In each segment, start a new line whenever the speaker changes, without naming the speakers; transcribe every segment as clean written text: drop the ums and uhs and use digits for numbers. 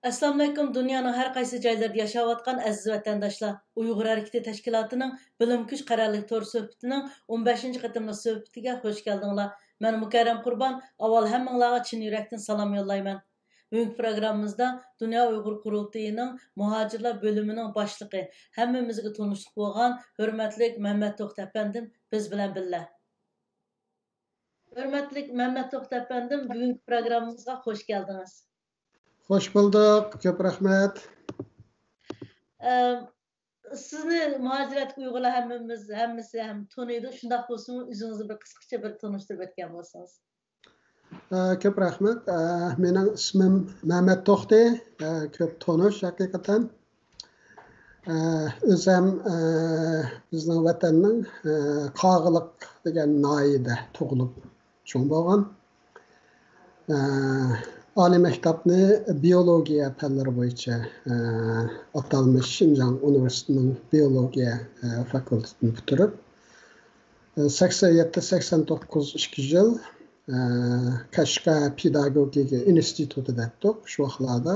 Assalamu alaykum. Dünyanın her qaysı joylarida yaşayotgan aziz vatandaşlar. Uyghur Hareketi Teşkilatı'nın Bilim Güç Qararlıq Tor söhbetining 15-ci qitimli söhbetiga hoş geldinglar. Men Mukarram Qurban, avval hammanglarga chin yurakdan salom yollayman. Bugünkü programımızda Dünya Uyghur Qurultayı'nın Muhacirlar bölümünün başlığı, hammamizga tanışlıq bo'lgan hurmatli Mehmet To'xta efendim biz bilan birga. Hurmatli Mehmet To'xta efendim, bugünkü programımızga hoş geldiniz.
Hoş bulduk. Çok rahmet.
Sizni muhacirat Uyg'urlar hammasi ham tanıydı. Shundoq bo'lsin, o'zingizni bir qisqacha bir tanishtirib o'tgan bo'lsangiz.
Çok rahmet. Mening ismim Mehmet To'xta. Ko'p tanish haqiqatan. O'zim bizning vatanning Qog'iliq degan noyida tug'ilib cho'ng bo'lgan. Ali Mektepni biyologiya fanlari bo'yicha atalmış Şinjan Üniversitesi'nin biyologiya fakültesini bitirib 87-89 2 yıl Qashqar pedagogika institutida o'qib, shu vaqtlarda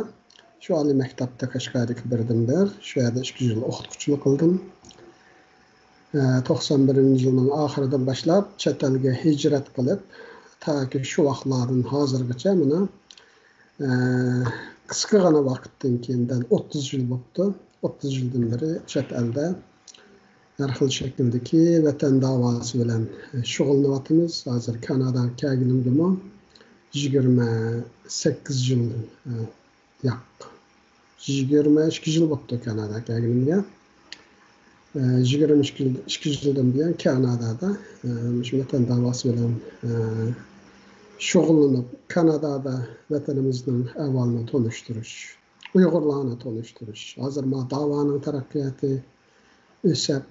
shu Ali Mektepda Qashqardagi birdan-bir shu yerda 2 yil o'qituvchilik qildim. 91-yilning oxiridan boshlab chet elga hijrat qilib, taki shu vaqtlardan hozirgacha mana qisqagina vaqtdan keyin 30 yil bo'ldi. 30 yildan beri chet elda har xil shakldagi vatan da'vosi bilan shug'ullanyapmiz. Hozir Kanadaga kelganimda 28 yil yo'q. 22 yil bo'ldi Kanadaga kelganimga. 22 yildan buyon Kanadada shu vatan da'vosi bilan şoğullanıp Kanada'da vatanımızın ahvalini tanıştırış, Uygurlarını tanıştırış. Hazır davanın taraqqiyatı ösep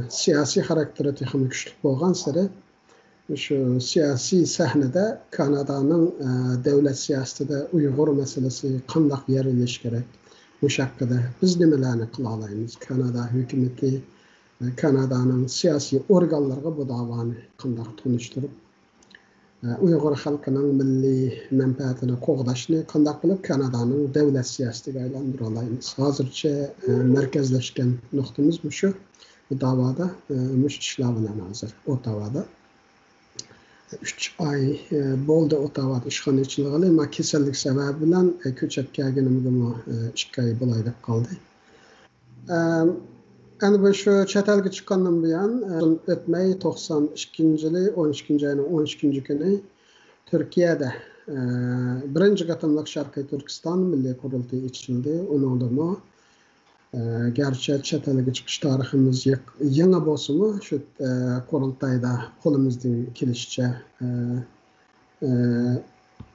siyasi karakteri texmi güçlü bo'lgan sari şu siyasi sahnede Kanada'nın devlet siyasetinde Uygur meselesi qandaq yerilish kerak. Bu hakkında biz nimalarni qila olamiz? Kanada hükümeti Kanada'nın siyasi organlarına bu davani qandaq tanıştırıp Uyghur xalqining milliy manfaatini qo'g'dashni qanday qilib Kanadaning davlat siyosatiga aylantira olamiz? Hozircha markazlashgan nuqtamiz shu. Bu da'voda mush ishlar bilan hozir Ottavada 3 oy bo'ldi Ottavada ishxonachilik qilib, men kasallik sababi bilan ko'chib kelganimga 2 oy bo'lay deb qoldi. Yani bu şu chet elga chiqqandan buyon o'tmay 92-yili 12 ayning 12 kuni Turkiyada birinchi qatimliq Sharqiy Turkiston milliy qurultayi ochildi. Uningda garchi chet elga chiqish tariximiz yangi bo'lsa-mu, shu qurultayda qo'limizdan kelishicha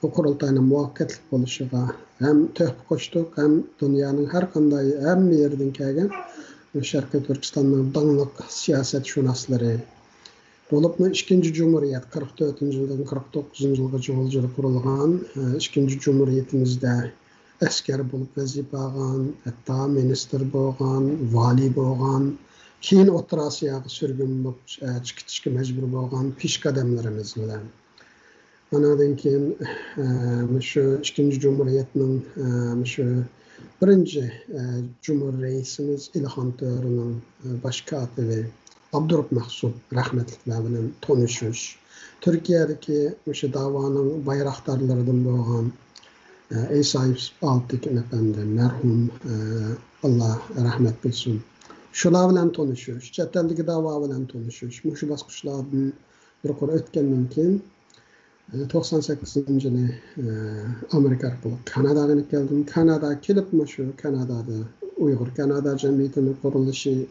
bu qurultayning muvaffaqiyatli bo'lishiga ham tuhfa qo'shdik, ham dunyoning har qanday hamma yerdan kelgan Şarkı Türkistan'ın dağınık siyasetşünasları olup 2. Cumhuriyet 44. yıldan 49. yılga çoğulculuq kurulgan 2. Cumhuriyetimizde asker bulup vazife algan, hatta minister bo'lgan, vali bo'lgan, keyin O'rta Osiyoga sürgün bo'lib chiqishga majbur bo'lgan peshqadamlarimiz bilan. Ondan keyin shu 2. Cumhuriyetning shu birinci Cumhur Reisimiz İlhan Töre'nin baş katibi Abdurrahman Mahsud rahmetlikler bilen tanışış. Türkiye'deki şu davanın bayraktarlarından bo'lgan Eysayip Altekin efendi merhum Allah rahmet bilsin. Şular bilen tanışış. Chet eldagi dava bilen tanışış. Şu basqıçlardan bir qor o'tgandan keyin 98-yili Amerika arqali Kanadaga keldim. Kanada kelib shu Kanadada Uyg'ur Kanada jamiyatining qurilishi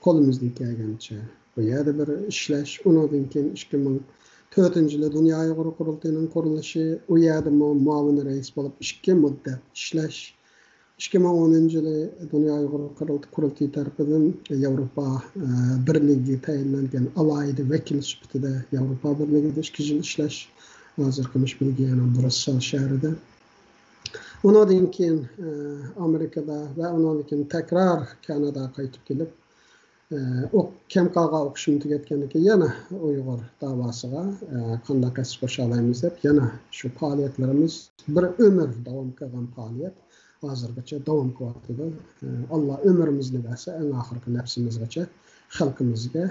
qo'limizdan kelgancha bu yerda bir ishlash, undan keyin 2004-yili Dunyo Uyg'ur qurultayining qurilishi, u yerda muavin rais bo'lib 2 muddat ishlash. 2010-yili Dunyo Uyg'ur qurultayi tarafidan Yevropa Birligi tayinlangan alayida vakil sifatida Yevropa Birligida 2 yil ishlash. Hozir qilish Belgiyaning Brussel shahrida. Undan keyin Amerikada va undan keyin tekrar Kanadaga qaytib kelib o kemqalğa oquşum tugatgandan keyin yana Uyg'ur davosiga qanday qasd qo'sha olamiz deb yana shu faoliyatlarimiz bir ömür davom qilgan faoliyat hozirgacha davom qilyapti. Alloh ömrimizni bersa eng oxirgi nafsimizgacha xalqimizga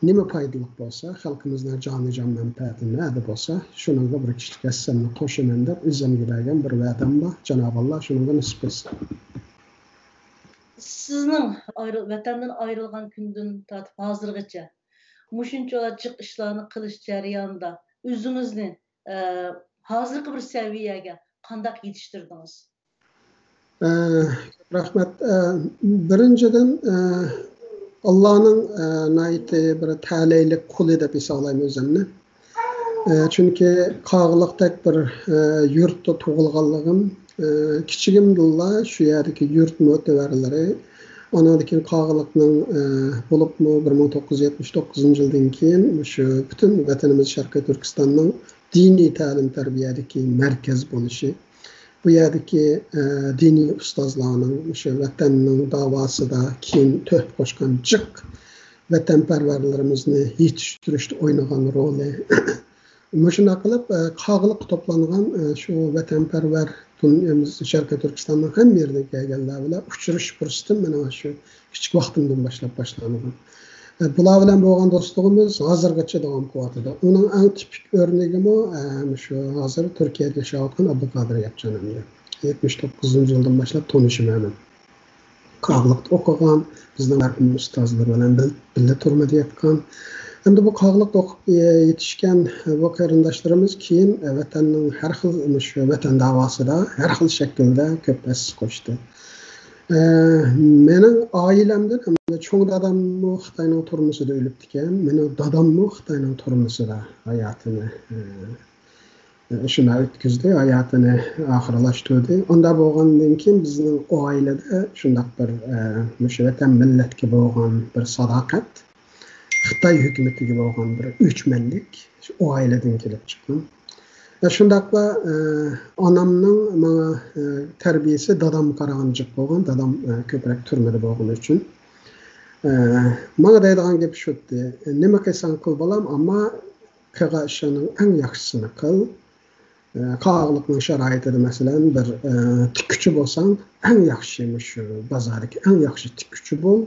nima foydali bo'lsa, xalqimizning joni-jon manfaati nima bo'lsa, shunga bir kishilik hissamni qo'shaman deb o'zimga bergan bir va'dam bor. Janob Alloh shunga nasib etsin.
Sizning vatandan ayrılgan günden tatip hazırgacha mushuncha jiq ishlarni qilish jarayonida o'zingizni hozirgi bir saviyaga qanday yetishtirdingiz?
Rahmat. Birinchidan Allah'ın naiti bir taleylik kulu deb hisoblayman o'zimni. Chunki qog'liqdek bir yurtda tug'ilganligim, kichigimdilla shu yerdagi yurt mo'tavarlari anadaki qog'liqning bo'libmi 1979-yildan keyin shu butun vatanimiz Sharqiy Turkistonning diniy ta'lim tarbiyadagi markaz bo'lishi, bu yerdagi diniy ustozlarning shu vatanning davosida keyin töhf qo'shgan jiq vatanparvarlarimizni yetishtirishda o'ynagan roli. Shunday qilib qog'liq to'plangan shu vatanparvar dunyamiz Sharqiy Turkistonning ham yerda kelganlar bilan uchrashish fursatim mana shu kichik vaqtimdan boshlangan. Bular bilan bo'lgan do'stligimiz hozirgacha davom qilyapti. Uning eng tipik o'rnigimi shu hozir Turkiyada yashayotgan Abduqodir Yapchanovga 79-yildan boshlab tanishiman. Qog'liqda o'qigan, bizning marhum ustozlar bilan birga turmada yotgan. Endi bu qog'liqda o'qib yetishgan bu qarindoshlarimiz keyin vatanning har xil shu vatan davosida har xil shaklda ko'p hissa qo'shdi. Mening oilamdan cho'ng dadamni Xitoyning turmusida o'libdi ekan, mening dadamni Xitoyning turmusida hayotini shuna o'tkazdi, hayotini oxirlashtirdi. Unda bo'lgandan keyin bizning oilada shunday bir shu vatan millatga bo'lgan bir sadoqat, Xitoy hukumatiga bo'lgan bir o'chmanlik shu oiladan kelib chiqqan. Shundaqla onamning menga tarbiyasi dadam qaraganjiq bo'lgan, dadam ko'proq turmada bo'lgani uchun menga deydigan gap shu edi. Nima qilsang qil bolam, ammo qilgan ishning eng yaxshisini qil. Qog'liqning sharoitida masalan bir tikuvchi bo'lsang, eng yaxshi shu bozordagi eng yaxshi tikuvchi bo'l.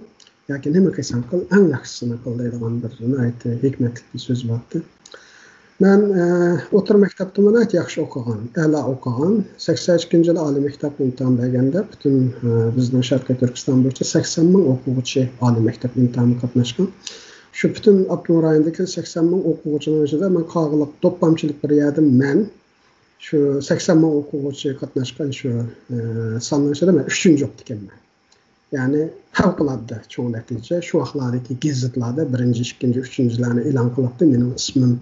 yoki nima qilsang qil, eng yaxshisini qil deydigan bir hikmatli bir so'z bor. Men o'rta maktabda mana yaxshi o'qigan, a'lo o'qigan. 82-yil oliy maktab imtihon berganda butun bizning Sharqiy Turkiston bo'yicha 80 ming o'quvchi oliy maktab imtihonida qatnashgan. Shu butun Abdul rayonidagi 80 ming o'quvchining ichida men qog'liq to'plamchilik bir yerdim. Men shu 80 ming o'quvchi qatnashgan shu sonning ichida men 3-chi o'qib ekanman. Yani favqulodda cho'ng natija shu vaqtlardagi gazetlarda 1-chi, 2-chi, 3-chilarni e'lon qilibdi. Mening ismim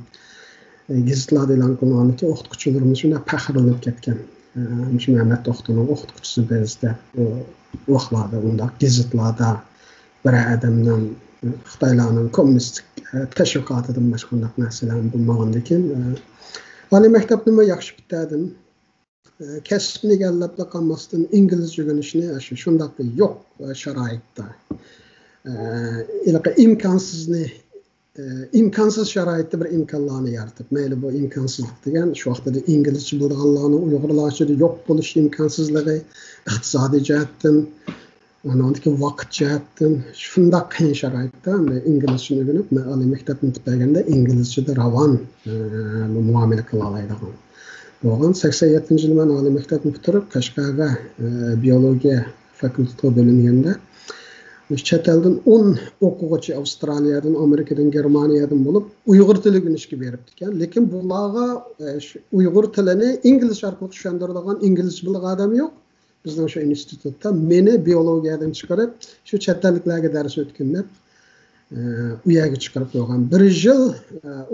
gazetlarda e'lon qilinganiki o'qituvchilarimiz shunday faxrlanib ketgan. Muhammad o'qituvchining o'qituvchisi bizda u vaqtlarda unda gazetlarda bir odamning Xitoylarning kommunistik tashviqotidan boshqa narsalar bo'lmagandan keyin oliy maktabni yaxshi bitirdim. Kasbni egallab qolmasdan inglizcha o'rganishni shunday yo'q sharoitda imkonsiz sharoitda bir imkonlarni yaratib, mayli bu imkonsizlik degan shu vaqtda inglizcha bilganlarni uyg'urlarcha yo'q bo'lish imkonsizligi, iqtisodiy jihatdan, anandagi vaqt jihatdan shunday qiyin sharoitda inglizcha o'rganib, men oliy maktabni bitirganda inglizchada ravon muomala qila oladigan bo'lgan. 87-yil men oliy maktabni bitirib Qashqarga biologiya fakultetiga bo'linganda chet eldan 10 o'quvchi Avstraliyadan, Amerikadan, Germaniyadan bo'lib Uyg'ur tili o'rganishga beribdi ekan. Lekin bularga Uyg'ur tilini ingliz orqali tushuntiradigan inglizcha bilgan odam yo'q. Bizning shu institutda meni biologiyadan chiqarib, shu chet elliklarga dars o'tganlar u yerga chiqarib qo'ygan. 1 yil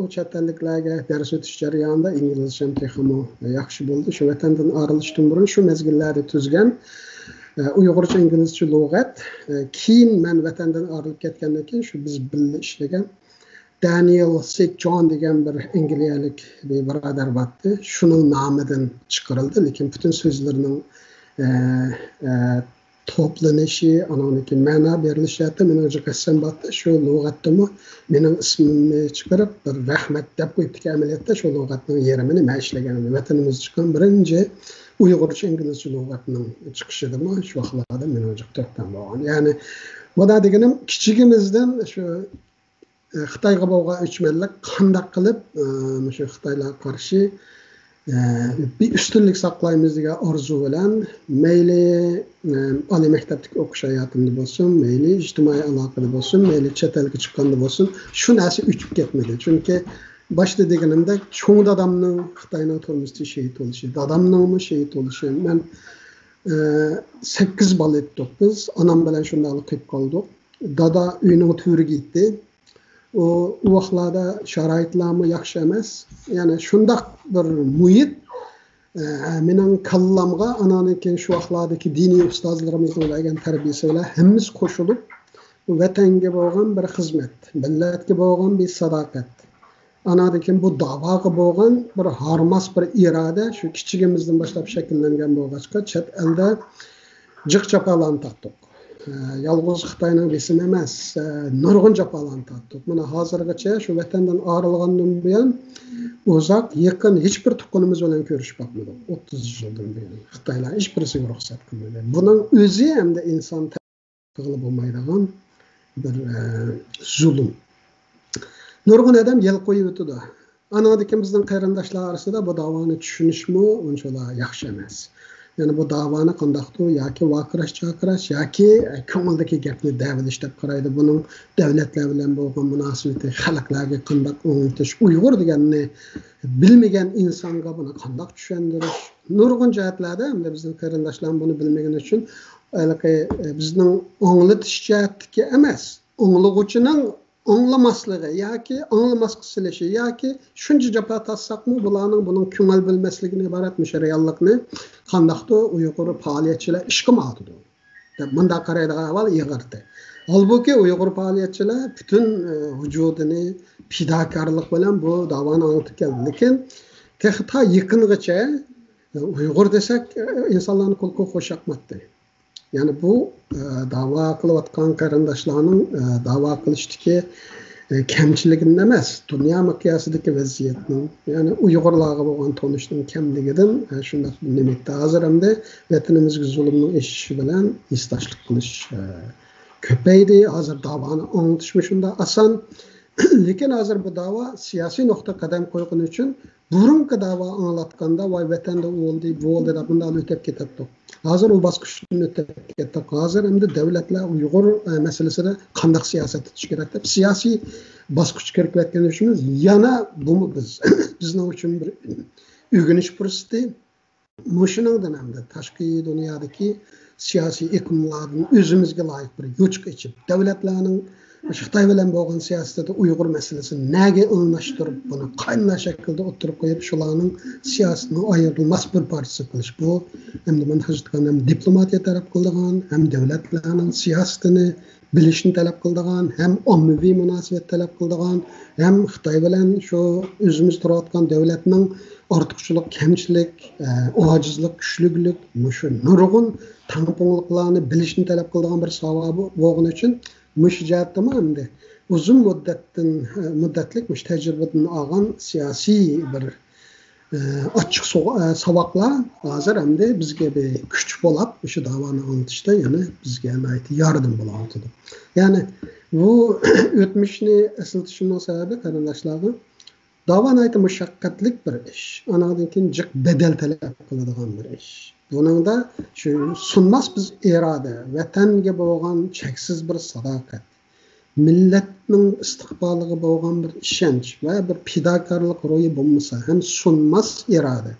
u chet elliklarga dars o'tish jarayonida inglizcham texmo yaxshi bo'ldi. Shu vatandan ayrilishdan burun shu mezgillarda tuzgan Uyg'urcha inglizcha lug'at. Keyin men vatandan ayrilib ketgandan keyin shu biz birga ishlagan Daniel Sekjon degan bir angliyalik bir birodar bordi. Shuning nomidan chiqarildi, lekin butun so'zlarning toplanışı, anoniki mana berilişiyatı, men önce qasam battı, şu lügatımı, menin ismimi çıkarıp, bir rahmet dep koyup ameliyatta şu lügatının yerimini məşlegenim. Vatanımız çıkan birinci Uygurca İngilizce lügatının çıkışıdır mı? Şu vaxtlarda men önce tökten boğan. Yani, bu da degenim, kiçigimizden şu Xitayga bolgan öçmenlik qandaq qilib, şu Xitaylarga qarşı bir üstünlük saklayımız diye arzu bilen meyli ali mektepteki okuş hayatımda bolsun, meyli ictimai alakada bolsun, meyli chet elga chiqqanda bolsun, şu narsa üçüp ketmedi. Çünkü başta deganimda çoğu adamның Xitayning turmuşda şehit oluşu, dadamның şehit oluşu. Men 8 bal etdik biz, anam bilen şundaqlı qilib qoldik. Dada uyning türü gitti. O vaxtlarda şaraitlarımı yaxşı emas. Yani şundaq bir muhit mening kallamga ananikin şu vaxtlardaki dini ustozlarımızın ulaygan tarbiyasi bilan hammamiz qo'shilib vatanga bo'lgan bir xizmat, millatga bo'lgan bir sadoqat. Anadikin bu da'voga bo'lgan bir harmas bir iroda shu kichigimizdan boshlab shakllangan bo'lg'achqa chet elda jiq chapalarni tortdik. Yalğız Xitayning besim emas, nurg'un japalarni tortdik. Mana hozirgacha shu vatandan ayrilgandan buyon uzak, yaqin hech bir tuqqanimiz bilan ko'rishib boqmadik. 30 yildan buyon Xitoylar hech birisiga ruxsat qilmadi. Buning o'zi hamda inson taqlib bo'lmaydigan bir zulm. Nurg'un adam yel qo'yib o'tdi. Anadaki bizning qarindoshlar orasida bu davoni tushunishmi unchalar yaxshi emas. Yani bu davani qandaqdir yoki vaqirash chaqirash yoki ko'ngildagi gapni davilish deb qaraydi. Buning davlatlar bilan bo'lgan munosabati, xalqlarga qandaq o'ngtish, Uyg'ur deganni bilmagan insonga buni qandaq tushundirish. Nurg'un jihatlarda hamda bizning qarindoshlar buni bilmagani uchun bizning o'nglatish jihatdagi emas, o'nglag'uchining anlamasligi yoki anlamasqa silishi yoki shuncha japa tassaqmi bularning buning ko'ngil bilmasligidan iboratmish reallikni qandaqdir Uyg'ur faoliyatchilar ish qilmoqdi deb bunda qaraydigan avval yig'irdi. Halbuki Uyg'ur faoliyatchilar butun vujudini fidokorlik bilan bu davoni olib keldi. Lekin ta yaqingacha Uyg'ur desak insonlarni qo'lga qo'shaqmatdi. Yani bu dava kılıvatkan qarindoshlarning dava qilishdagi kamchiligidan emas, dunyo miqyosidagi vaziyatning, yani Uyg'urlarga bo'lgan tanishning kamligidan shunday nimetda hozir hamda vatanimizga zulmning eshishi bilan istoshlik qilish ko'paydi. Hozir davoni anglitishmi shunda oson. Lekin hozir bu davo siyosiy nuqta qadam qo'ygani uchun burungi davo anglatganda voy vatanda bo'ldi, bo'ldi deb bundan o'tib ketadi. Hozir u bosqichdan o'tib ketdi. Hozir endi davlatlar Uyg'ur masalasida qanday siyosat tutish kerak deb siyosiy bosqichga kirib ketgan uchun yana bu bizning uchun bir o'rganish fursati. Mushuning hamda tashqi dunyodagi siyosiy iqlimlarning o'zimizga loyiq bir yo'ch ichib davlatlarning Xitoy bilan bo'lgan siyosatda Uyg'ur masalasini nega o'rnashtirib buni qanday shaklda o'tirib qo'yib shularning siyosatini ayrilmas bir parchasi qilish bu endi men hozirdan ham diplomatiya talab qiladigan ham davlatlarning siyosatini bilishni talab qiladigan ham ommaviy munosabat talab qiladigan ham Xitoy bilan shu o'zimiz turayotgan davlatning ortiqchilik, kamchilik, ojizlik, kuchlilik, shu nurg'un tangpongliqlarni bilishni talab qiladigan bir savob bo'lgani uchun müşahatdami endi uzun muddatlik tecrübeden algan siyasi bir açık savaklar hozir endi bizga bir kuch bo'lib shu davoni anlatishda yani bizga yardım bo'lardi. Yani bu o'tmishni eslatishimning sababi qarindoshlarga davon aytib mushaqqatlik bir ish, anadan keyin jiq bedel talab qiladigan bir ish. Bunun da şu sunmaz biz irade, vatanga bo'lgan cheksiz bir sadoqat, millatning istiqboliga bo'lgan bir ishonch va bir fidokorlik ro'yi bo'lmasa ham sunmaz irade.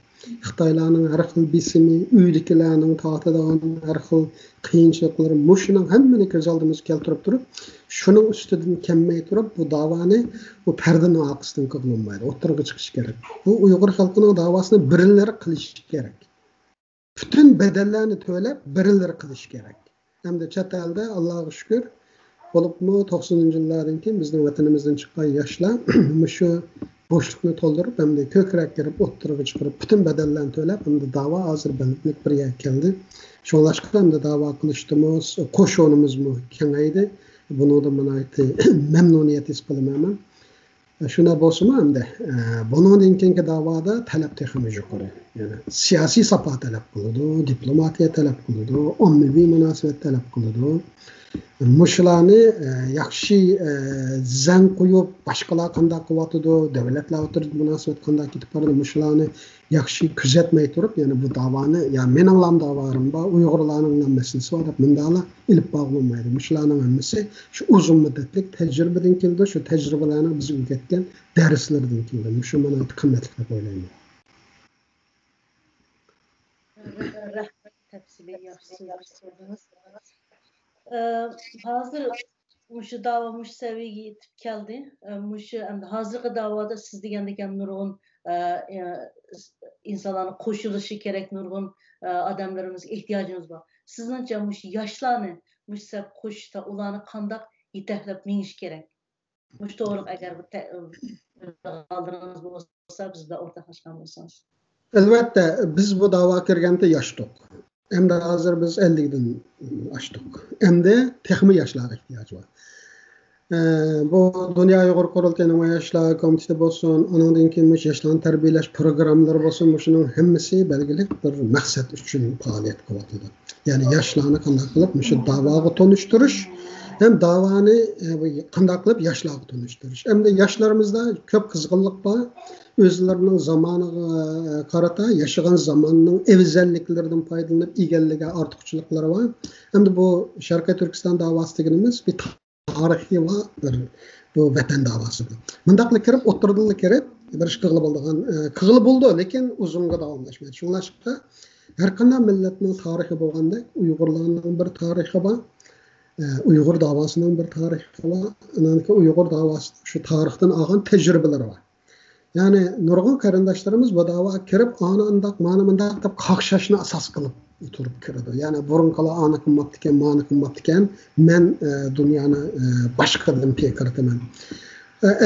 Xitoylarning har xil bisimi, uydagilarning tortadigan har xil qiyinchiliklari, mushuning hammani ko'z oldimizga keltirib turib, shuning ustidan kelmay turib bu davoni bu pardani orqasidan qilolmaydi. O'tirg'i chiqish kerak. Bu Uyg'ur xalqining davosini birinlar qilish kerak. Bütün bedellerini töylep birileri kılış gerek. Hem de chet elde Allah'a şükür olup mu 90. yıllardan keyin bizning vatanimizdan chiqqan yoshlar şu boşluqni to'ldirib hamda ko'krak kirib o'ttirib chiqarib butun badallarni to'lab hamda da'vo hozir bilib bir yer keldi. Şolaşqa hamda da'vo qilishimiz, qo'shonimizmi kengaydi. Buni da men memnuniyat his qilaman. Şuna bo'lsa hamda bundan keyingi da'voda talab texmi yuqori. Ya'ni siyosiy safa talab qiladi, diplomatiya talab qiladi, ommaviy munosabat talab qiladi. Muşlarni yaxshi zan qo'yib, boshqalar qanday qilyotidi, davlatlar o'tirib munosabat qanday ketib boradi, muşlarni yaxshi kuzatmay turib, ya'ni bu da'voni, ya mening ham da'vorim bor, Uyg'urlarning ham masalasi bor deb bundalar ilib bog'lanmaydi. Muşlarning hammasi shu uzun muddatlik tajribadan keldi, shu tajribalarni biz o'rgatgan darslardan keldi. Shu mana qimmatli deb o'ylayman.
Rahmat, tafsili yaxshi so'zladingiz. Hazır muşu dava muş seviyeye yetip geldi. Muşu hazırki davada siz degендеген nurgun insanların koşuluşu gerek nurgun adamlarımız ihtiyacımız var. Sizningcha muş yaşlarını muş sep koşuşta ularni qanday yeteklep meniş gerek. Muş to'g'ri agar aldırınız bo'lsa bizda o'rtoqlashgan bo'lsangiz.
Albatta biz bu da'voga kirganda yoshdik. Endi hozir biz 50 dan oshdik. Endi texmi yoshlarga ehtiyoj bor. Bu Dünya Uyg'ur Qurultayining yoshlar komiteti bo'lsin, undan keyin yoshlarni tarbiyalash programmalari bo'lsin, shuning hammasi belgili bir maqsad uchun faoliyat qilyapti. Ya'ni yoshlarni qanday qilib shu da'voga tonishtirish, hem davoni qanday qilib yoshlarga tonishtirish. Endi yoshlarımızda ko'p qiziqlik bor. Özlerinin zamaniga qarata yaşagan zamanning evzelliklerinden foydalanib egallagan ortiqchiliklar var. Hem de bu Sharqiy Turkiston davosi deganimiz bir tarixiy va bir bu vatan davosi. Mundaqlik kirib o'tirdilik kirib bir ish qilib bo'ldi, lekin uzunga davomlashmadi. Shunlashqa har qanday millatning tarixi bo'lganda Uyg'urlarning bir tarixi bor. Uyg'ur davosining bir tarixi bor. Ananki Uyg'ur davosi shu tarixdan olgan tajribalari var. Yani nurgun qarindoshlarimiz bu da'voga kirib, anandaq, mana bundaq deb qaqshashni asos qilib o'tirib kirdi. Yani burun qala ana qimmatdikan, mana qimmatdikan, men dunyoni boshqadan fikirdaman.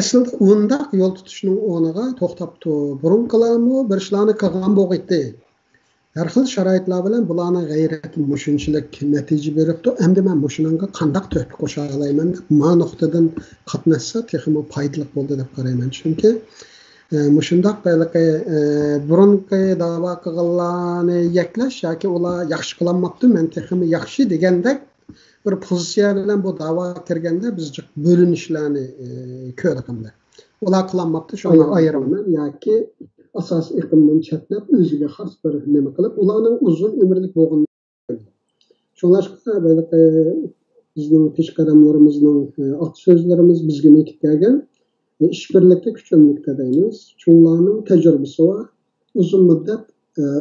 Aslida undaq yo'l tutishning o'rniga to'xtabdi. Burun qalami bir ishlarni qilgan bo'lg'aydi. Har xil sharoitlar bilan bularning g'ayrati mushunchilik natija beribdi. Endi men mushunga qandaq to'p qo'sha olayman deb ma nuqtadan qatnashsa texmo foydali bo'ldi deb qarayman. Chunki Muşundaq qiliqi burunqi da'vo qilganlarni yaklash yoki ular yaxshi qilinmabdi, men texmi yaxshi degandek bir pozitsiya bilan bu da'voga kirganda biz bo'linishlarni ko'rdik. Ular qilinmabdi, shuni ayiraman yoki asos iqlimdan chetlab o'ziga xos bir nima qilib, ularning uzun umrlik bo'lgan. Shunlashqa bizning peshqadamlarimizning ot so'zlarimiz bizga yetib kelgan. İşbirlikte küçülmekte deyimiz. Çoğunlarının tecrübesi var. Uzun müddet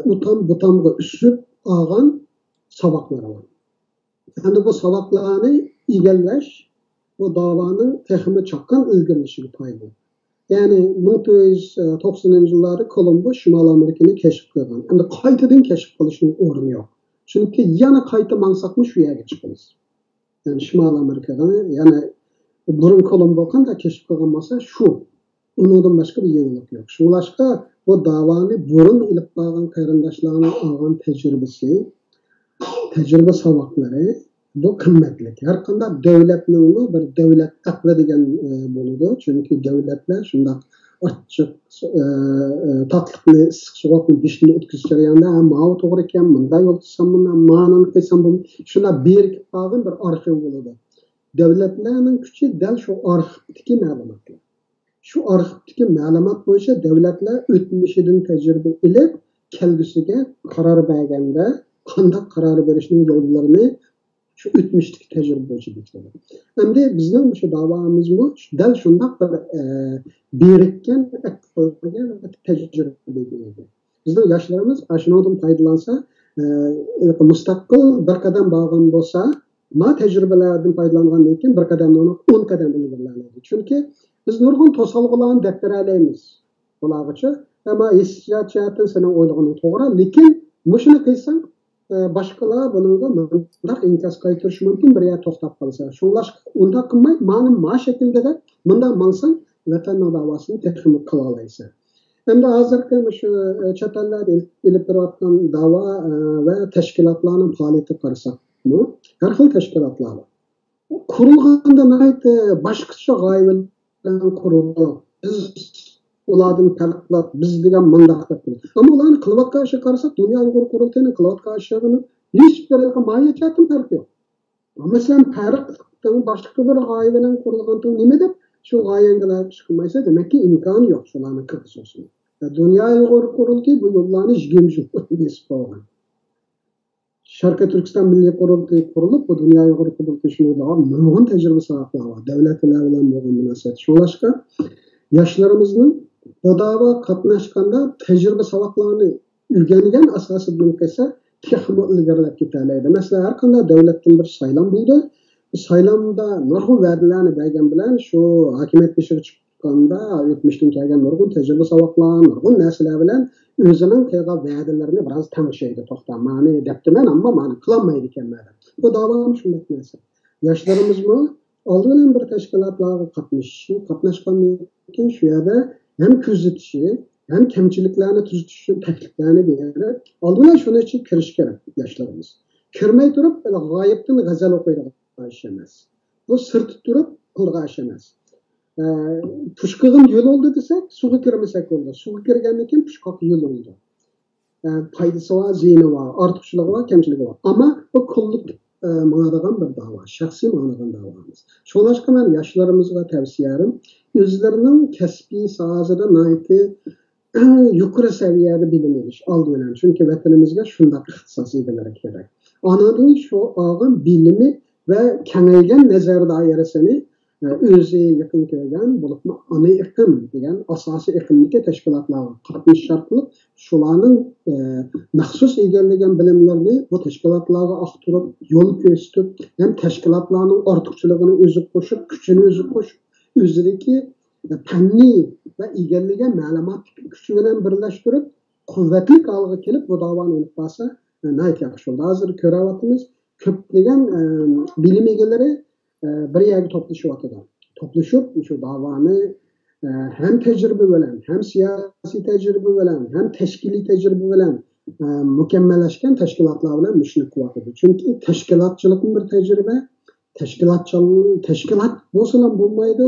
utam butamga üsüp ağan sabakları var. Yani bu sabaklarını igelleş, bu davanın texmi çakkan ilgilenişi paylı. Yani 1990 yılları Kolombo Şimal Amerika'nı keşif kılgan. Hem de kaytadan keşif kılışının orunu yok. Çünkü yana kayta mansakmış bir yere çıkınız. Yani Şimal Amerika'dan yani burun Kolombo qanday keşif qilgan bo'lsa shu. Undan boshqa bir yangilik yo'q. Shunlashqa bu davoni burun ilib qolgan qarindoshlarning olgan tajriba saboqlari bu qimmatli. Har qanday davlatning bir davlat aqli degan bo'ladi. Chunki davlatlar shunday ochiq tatliqni issiq sovuqni beshini o'tkazish jarayonida ma'lum to'g'ri ekan, bunday yo'l tutsam, bundan ma'noni qilsam, shunday berkib qolgan bir arxiv bo'ladi. Devletlerinin küçü del şu arxivdeki ma'lumotlar. Şu arxivdeki ma'lumot bo'yicha devletler o'tmishidan tajriba ilib, kelgusiga qaror berganda qanday qaror berishning yo'llarini shu o'tmishdagi tajriba bo'yicha bekitadi. Endi bizning shu da'vomiz bu del shunday bir birikkan tajriba belgilaydi. Bizning yoshlarimiz shundan foydalansa, mustaqil bir qadam borgan bo'lsa, ma tecrübelerden faydalangandan keyin bir qadamdan 10 qadam ilgarilanadi. Chunki biz nurg'un to'solg'ularni daftar alaymiz. Bulargacha ama hissiyat jihatdan sening o'ylaganing to'g'ri, lekin mushuni qilsang boshqalar bunga mundaq inkas qaytirish mumkin, bir yer to'xtab qolsa. Shunlash unda qilmay, ma'lum ma shaklda bunda mansang vatanning davosini texnik qila olaysan. Endi hozirgi shu chet ellarda ilib berayotgan davo va tashkilotlarning faoliyati qarasak, har xil tashkilotlar bor. Qurilganda boshqacha g'oya bilan qurildi. Biz ulardan farq qilib, biz degan mandaq deb. Ammo ularni qilayotgan ishga qarasak, dunyo uyg'ur qurultayini qilayotgan ishini hech bir mohiyatdan farqi yo'q. Masalan, farq boshqa bir g'oya bilan qurilgan nima deb shu g'oyangalar chiqmaysa, demakki imkon yo'q shularni kirgizishni. Dunyo uyg'ur qurultayi bu yo'llarni jigimjib besib qo'ygan. Sharqiy Turkiston Milliy qurultayi qurilib, bu dunyo uyg'ur qurultayi shunga nurg'un tajriba saboqlari bor. Davlatlar bilan bo'lgan munosabat. Shunlashqa yoshlarimizning bu da'vo qatnashganda tajriba saboqlarini o'rgangan asosi bilan kelsa, texnik ilgarilab ketalaydi. Masalan, har qanday davlatdan bir saylan bo'ldi. Bu saylamda nurg'un va'dalarni bergan bilan shu hokimiyat beshig'i chiqqanda o'tmishdan kelgan nurg'un tajriba saboqlar, nurg'un narsalar bilan o'zining qilgan va'dalarini biroz tanishaydi. To'xtab, ma'ni debdiman, ammo ma'ni qilolmaydi ekanman. Bu da'vo ham shunday narsa. Yoshlarimizmi oldin bir tashkilotlarga qatnashgandan keyin shu yerda hem kuzatishi, hem kamchiliklarni tuzatish uchun takliflarni berib, oldin shuni uchun kirish kerak yoshlarimiz. Kirmay turib, g'oyibdan g'azal o'qiydigan ish emas. Bu sirtib turib qilgan ish emas. Pushqog'im yo'l oldi desak, suvga kirmasak bo'ldi. Suvga kirgandan keyin pushqoq yo'l oldi. Foydasi bor, ziyni bor, ortiqchiligi bor, kamchiligi bor. Ammo bu qullik ma'nodan bir da'vo, shaxsiy ma'nodan da'vomiz. Shunlashqa men yoshlarimizga tavsiyalarim o'zlarining kasbiy sohasida yuqori saviyada bilim olish oldi bilan. Chunki vatanimizga shunday ixtisos egalari kerak. Onaning shu olgan bilimi va kengaygan nazar doirasini o'zi yaqin kelgan bo'lib, ana iqlim degan asosiy iqlimdagi tashkilotlarga qatnashish orqali shularning maxsus egallagan bilimlarini bu tashkilotlarga aqtirib, yo'l ko'rsatib, ham tashkilotlarning ortiqchiligini o'zi qo'shib, kuchini o'zi qo'shib, o'zidagi fanniy va egallagan ma'lumot kuchi bilan birlashtirib, quvvatli holga kelib bu davoni olib borsa, nayt yaxshi bo'ldi. Hozir ko'ryapmiz, ko'plagan bilim egalari bir yerga toplashyapti. Toplashib shu davoni hem tecrübe bilan, hem siyosiy tecrübe bilan, hem tashkiliy tecrübe bilan mukammalashgan tashkilotlar bilan ishni qilyapti. Chunki tashkilotchilikning bir tecrübe, tashkilot bo'lsa ham bo'lmaydi.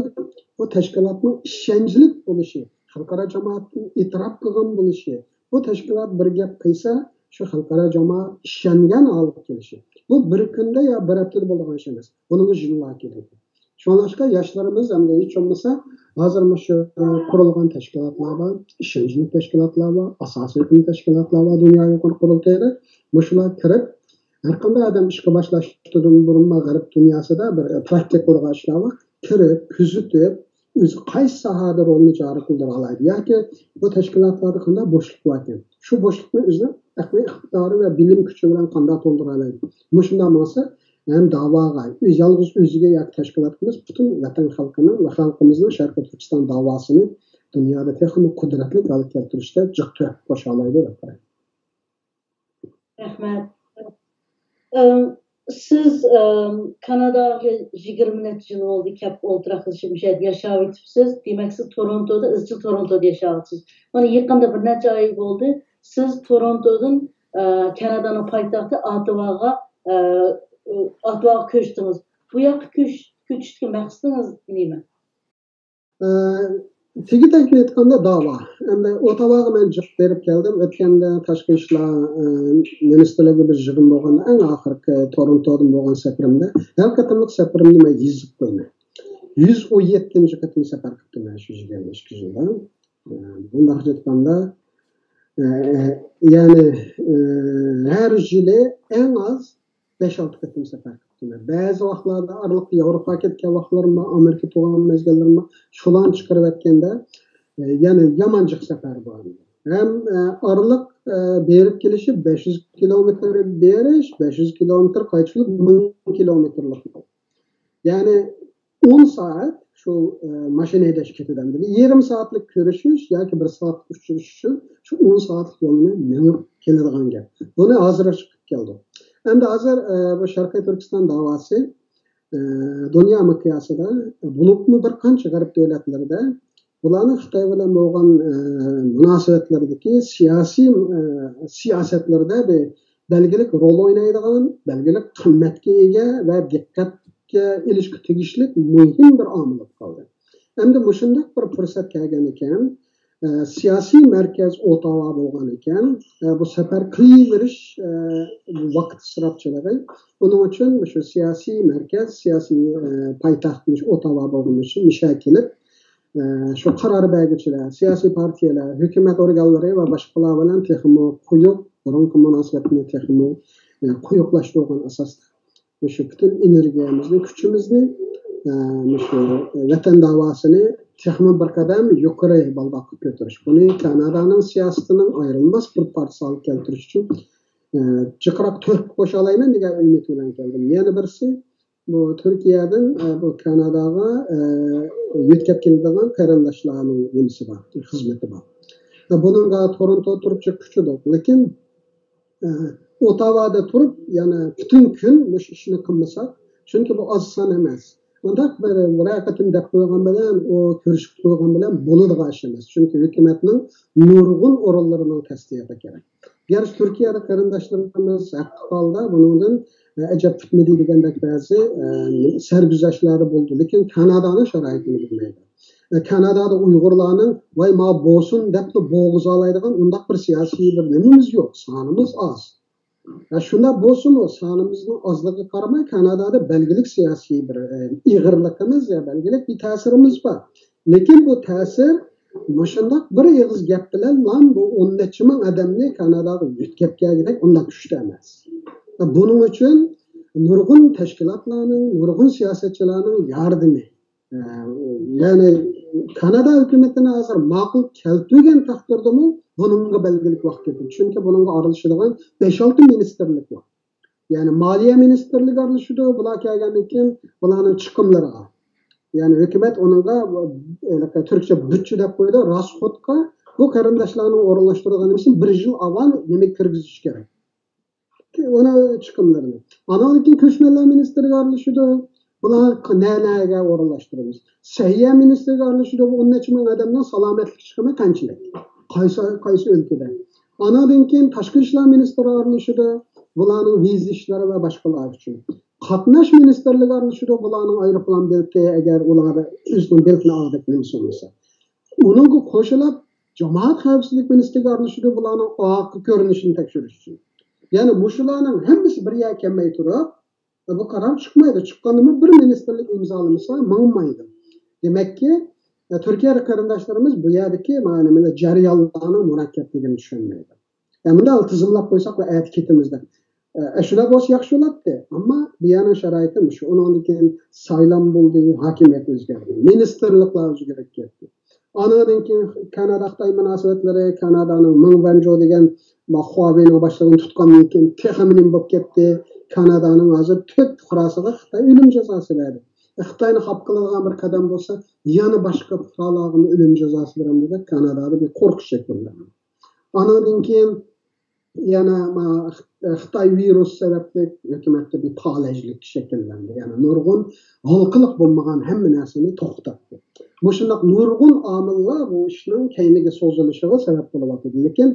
Bu tashkilotning ishonchlik bo'lishi, xalqaro jamoatning e'tirof qilgan bo'lishi, bu tashkilot bir gap qilsa, shu xalqaro jamoat ishongan olib kelishi. Bu bir kunda ya bir haftada bo'lgan ish emas. Buning yillar keladi. Shunlashqa yoshlarimiz hamda hech bo'lmasa hozir shu qurilgan tashkilotlar bor, ishonchli tashkilotlar bor, asosiy tashkilotlar bor, dunyo uyg'ur qurultayida shular kirib, har qanday odam ishga boshlashdan burun g'arb dunyosida bir praktik qilgan ishlar bor, kirib, kuzatib, o'zi qaysi sohada rolni joriy qildira oladi yoki bu tashkilotlarda qanday bo'shliq bor ekan. Shu bo'shliqni o'zi aqliy iqtidori va bilim kuchi bilan qanday to'ldira oladi. Shunday bo'lsa, hem davaga, yalnız özüge yak teşkilatımız bütün vatan halkının ve halkımızın Şarkı Türkistan davasını dünyada texnik kudretli alıp keltirişte cıktı koşalaydı.
Rahmet. Siz Kanada'da 20 yıl oldu kep olduraklaşım yaşayıp etipsiz. Demek siz Toronto'da, izci Toronto'da yaşayıpsınız. Bana yakında bir neçe ay oldu. Siz Toronto'dan Kanada'nın payitahtı Ottawaga köçtünüz. Bu yoqqa köçishga maqsadingiz nima?
Tegidan aytganda da'vo. Endi Ottawaga men jiq berib keldim. O'tganda tashqi ishlar ministrligi bir yig'in bo'lganda, eng oxirgi Torontodan bo'lgan safarimda, har qatimliq safarimni men yozib qo'yman. 117-chi qatim safar qildim shu yerga 2 yilda. Bunday aytganda, ya'ni har yili eng az 5-6 qatim safar qildim. Ba'zi vaqtlarda aralıqda Yevropaga ketgan vaqtlarim, Amerika to'g'an mezgillarim, shularni chiqarib aytganda, ya'ni yamanjiq safar bor. Hem aralık berib kelishi 500 kilometr berish, 500 kilometr qaytishlik 1000 kilometrlik. Ya'ni 10 saat şu mashinada ketadi. Yarım saatlik ko'rishish yoki 1 soat uchish uchun shu 10 saatlik yo'lni minib keladigan gap. Buni hozir chiqib keldi. Endi hozir bu Sharqiy Turkiston davosi dunyo miqyosida bo'libmi bir qancha g'arb davlatlarida Bularning Xitoy bilan bo'lgan munosabatlardagi siyosatlarda belgilik rol o'ynaydigan, belgilik qimmatga ega va diqqatga ilishga tegishli muhim bir omil bo'lib qoldi. Endi shunday bir fursat kelgan ekan, siyosiy markaz Ottawa bo'lgan ekan, bu safar qilaverish vaqt isrofchiligi. Buning uchun shu siyosiy markaz, siyosiy poytaxtimiz Ottawa bo'lgani uchun kelib, shu qaror beruvchilar, siyosiy partiyalar, hukumat organlari va boshqalar bilan texmo quyuq burungi munosabatni texmo quyuqlashtirgan asosda shu butun energiyamizni, kuchimizni shu vatan davosini texmo bir qadam yuqori baldoqqa ko'tarish. Buni Kanadaning siyosatining ayrılmaz bir parçası olib keltirish uchun jiqroq to'p qo'sha olayman degan umid bilan keldim. Yana birisi bu Turkiyadan bu Kanadaga yetkazib keladigan qarindoshlarning nimasi bor, xizmati bor. Buningga Toronto turib chiqishdi, lekin Ottawa'da turib yana butun kun bu ishni qilmasak, chunki bu oz son emas. Undaq bir raqatim deb qo'ygan bilan, o ko'rishib qo'ygan bilan bo'ladigan ish emas. Chunki hukumatning nurg'un o'rinlarining tasdiqi kerak. Gerçi Türkiye'de qarindoshlarimiz ahvolda bundan ajab tutmaydi degandek ba'zi sarguzashtlar bo'ldi, lekin Kanadaning sharoitini bilmaydi. Kanadada Uyg'urlarning voy ma bo'lsin deb bo'g'izolaydigan undaq bir siyosiy bir nimamiz yo'q, sonimiz oz. Shunda bo'lsin, o sonimizning ozligiga qaramay Kanadada belgilik siyosiy bir ig'irligimiz ya belgilik bir ta'sirimiz bor. Lekin bu ta'sir shundoq bir og'iz gap bilan lan bu 10 necha ming odamni Kanadaga yetkazib kelgandek undaq kuchda emas. Buning uchun nurg'un tashkilotlarning, nurg'un siyosatchilarning yordami, ya'ni Kanada hukumatini hozir ma'qul keltirgan taqdirdami buningga belgilik vaqt ketdi. Chunki buningga aralashadigan 5-6 ministerlik bor. Ya'ni Moliya ministerligi aralashadi, bular kelgandan keyin bularning chiqimlariga. Yani hükümet onunla Türkçe bütçe dep koydu, rasxodga bu qarindoshlarning o'rinlashtirgan için bir yil avval nima kirgizish kerak. Ona chiqimlarini. Analikin ko'chmanlar ministriga aralashadi, bular nelarga o'rinlashtiramiz. Sahiyya ministriga aralashadi, bu 10 necha ming odamdan salomatlik chiqimi qanchalik? Qaysi o'lkada? Anadan keyin tashqi ishlar ministri aralashadi, bularning viza ishlari va boshqalar uchun. Qatnash ministerligi aralashadi, bularning aeroplan bileti agar ular o'zining belkini olib nimasi bo'lsa. Uningga qo'shilib jamoat xavfsizlik ministriga aralashadi, bularning oqi ko'rinishini tekshirish uchun. Ya'ni shularning hammasi bir yerga kelmay turib, bu qaror chiqmaydi. Chiqqanimi bir ministerlik imzolamasa mangmaydi. Demakki, Turkiya qarindoshlarimiz bu yerdagi ma'noda jarayonlarning murakkabligini tushunmaydi. Yani bunda tizimlab qo'ysak va aytib ketimizda. Shular bo'lsa yaxshi bo'ladi, ammo bu yana sharoitim shu. Undan keyin saylam bo'ldi, hokimiyat o'zgardi, ministerliklar o'zgarib ketdi. Anadan keyin Kanada Xitoy munosabatlari, Kanadaning Mingbanjo degan Huawei'ni boshlig'ini tutgandan keyin texminim bo'lib ketdi. Kanadaning hozir 4 fuqarosiga Xitoy o'lim jazosi berdi. Xitoyni xalq qiladigan bir qadam bo'lsa, yana boshqa fuqarolarga o'lim jazosi beradi deb Kanadada bir qo'rqish shakllandi. Anadan keyin yana Xitoy virus sababli hukumatda bir palajlik shakllandi. Yani nurg'un halqiliq bo'lmagan hamma narsani to'xtatdi. Bu shunday nurg'un omillar bu ishning keyinga so'zilishiga sabab bo'lyapti. Lekin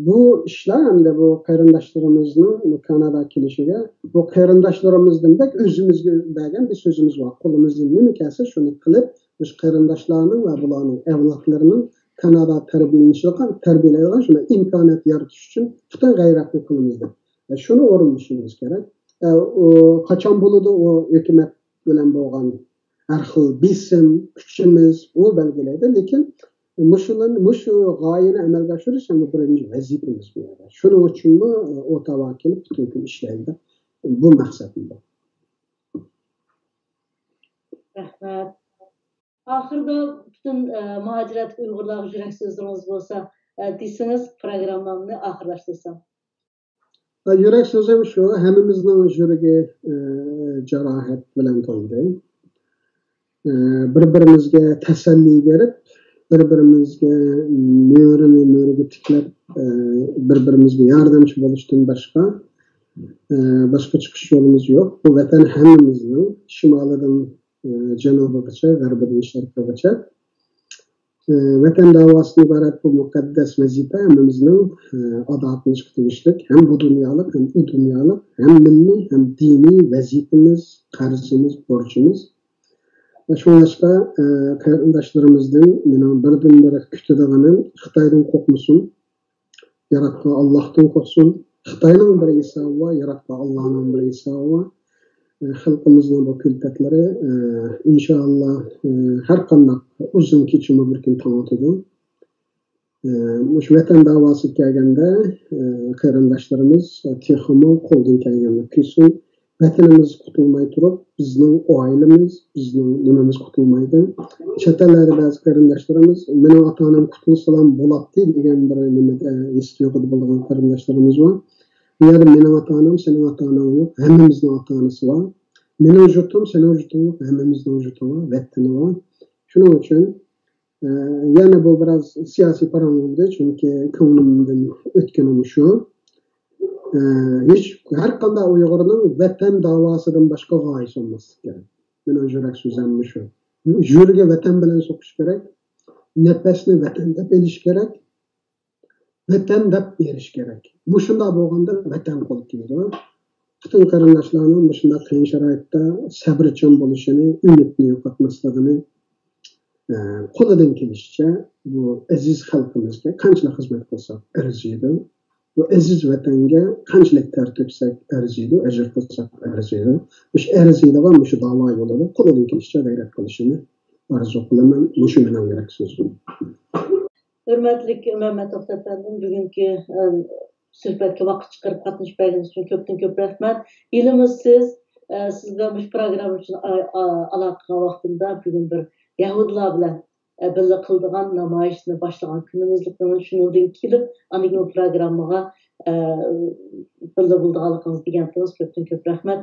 bu ishlar hamda bu qarindoshlarimizning Kanada kelishiga, bu qarindoshlarimizdan o'zimizga bergan bir so'zimiz bor. Qo'limizdan nima kelsa shuni qilib, biz qarindoshlarning va bularning avlodlarining Kanada tarbiyalaydigan shuna imkoniyat yaratish uchun butun g'ayratni qilamiz. Shuni o'rinlashimiz kerak. Qachon bo'ladi o hukumat bilan bo'lgan har xil bisim, kuchimiz u belgilaydi, lekin shu g'oyani amalga oshirish ham birinchi vazifamiz bo'ladi. Shuning uchunmi Ottawa kelib butun kun ishlaydi. Bu maqsadim bor.
Rahmat. Ahırda bütün muhacirat Uygurlar yürek sözleriniz olsa deyseniz programmamı ahırlaştırsam.
Yürek sözüm şu, hemimizin yüregi cerahat bilen oldu. Birbirimizge teselli verip, birbirimizge müörünü tiklep, birbirimizge yardımcı oluştuğun başka çıkış yolumuz yok. Bu vatan hemimizin şimalıdan Cenab-ı Hak, Garbi'den Şarkı'ya. Vatan davasına ibaret bu mukaddes vazife hemmimizin ada etmiş tutmuştuk. Hem bu dünyalık hem o dünyalık hem milli hem dini vazifemiz, karzımız, borcumuz. Şuңlaşqa qarindaşlarımızdan mening birdan-bir kutadiganim Xitoydan qo'rqmasin, yaratgan Allohdan qo'rqsin. Xitoyning bir hisobi bor, yaratgan Allohning bir hisobi bor. Xalqimizning bu külfetlari inshaalloh har qanday uzun kechimi bir kun tanıtıdı. Shu vatan davası kelganda qarindoshlarimiz texmo qo'ldan kelganda kuysin. Vatanimiz qutulmay turib, bizning oilamiz, bizning nimamiz qutulmaydi. Chet ellarda ba'zi qarindoshlarimiz meni ota-onam qutulsalam bo'ladi degan bir nimada his-tuyg'uda bo'lgan qarindoshlarimiz bor. Bu yerda mening ota-onam, sening ota-onang yo'q, hammamizning ota-onasi bor. Mening yurtim, sening yurting yo'q, hammamizning yurti bor, vatani bor. Shuning uchun yana bu biraz siyosiy paran bo'ldi, chunki ko'nglimdan o'tganim shu. Hiç her qanday Uyg'urning vatan davosidan boshqa g'oyasi bo'lmaslik kerak. Mening yurak so'zim shu. Yurga vatan bilan so'qish kerak, nafasni vatan deb elish kerak, vatan deb berish kerak. Bu shunday bo'lganda vatan qo'lga keladi. Butun qarindoshlarning shunday qiyin sharoitda sabrchan bo'lishini, umidni yo'qotmasligini qo'lidan kelishicha bu aziz xalqimizga qanchalik xizmat qilsak arziydi. Bu aziz vatanga qanchalik ter to'ksak arziydi, ajr qilsak arziydi. O'sha arziydigan shu da'vo yo'lida qo'lidan kelishicha g'ayrat qilishini orzu qilaman. Shu mening yurak so'zim.
Hürmetlik Mehmet Efendim, bugünkü suhbatga vaqt chiqarib qatnashganingiz uchun ko'pdan ko'p rahmat. Ilimiz sizga bu program uchun aloqa vaqtida bugun bir Yahudilar bilan birga qildigan namoyishni boshlagan kunimizlikdan shundan kelib, aniq bu programmaga birga bo'lganligingiz degansiz ko'pdan ko'p rahmat.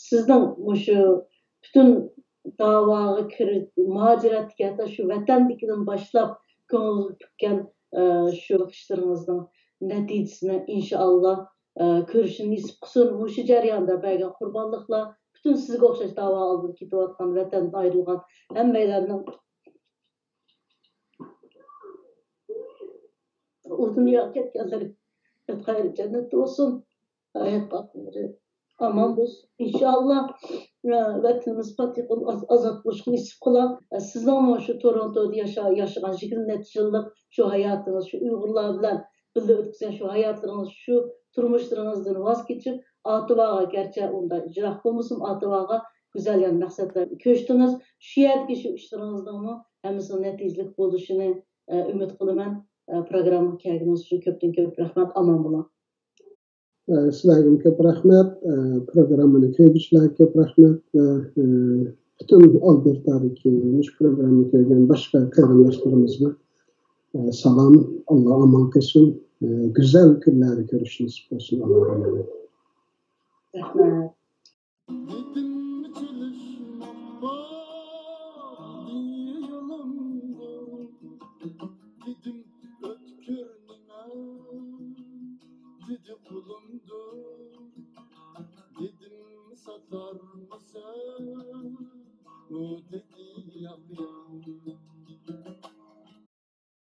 Sizning shu butun da'voga kirib, muhojiratga hatta shu vatandikidan boshlab ko'ngil tutgan shu ishlaringizning natijasini inshaalloh ko'rishni nasib qilsin. Shu jarayonda bergan qurbonliklar bütün sizga o'xshash da'vo oldi ketayotgan vatandan ayrilgan hammalarning u dunyoga ketganlari xayr jannat olsun, hayot baxtlari aman bo'lsin. İnşallah vatanimiz patiqin azad bo'lishni nasib qilib, sizning shu Torontoda yaşagan 20 yillik shu hayotingiz, shu Uyg'urlar bilan birga o'tkazgan shu hayotlaringiz, shu turmushlaringizdan voz kechib, Ottawaga gerçi onda icraat olmasın, Ottawaga güzel yani maqsadlar köçtünüz. Şu yerdeki şu işlerinizden mi hemimizin neticelik bo'lishini umid qilaman. Programma kelganiniz uchun ko'pdan ko'p rahmat, omon bo'ling.
Sizlarga ko'p rahmat, programmani ko'rishlarga ko'p rahmat va butun Albertadagi shu programma kelgan boshqa qarindoshlarimizni salom, Alloh omon qilsin, güzel kunlarda ko'rishimiz bo'lsin. Alloh rahmat.
Rahmat.
Dedim satar mısın? O dedi yapayım.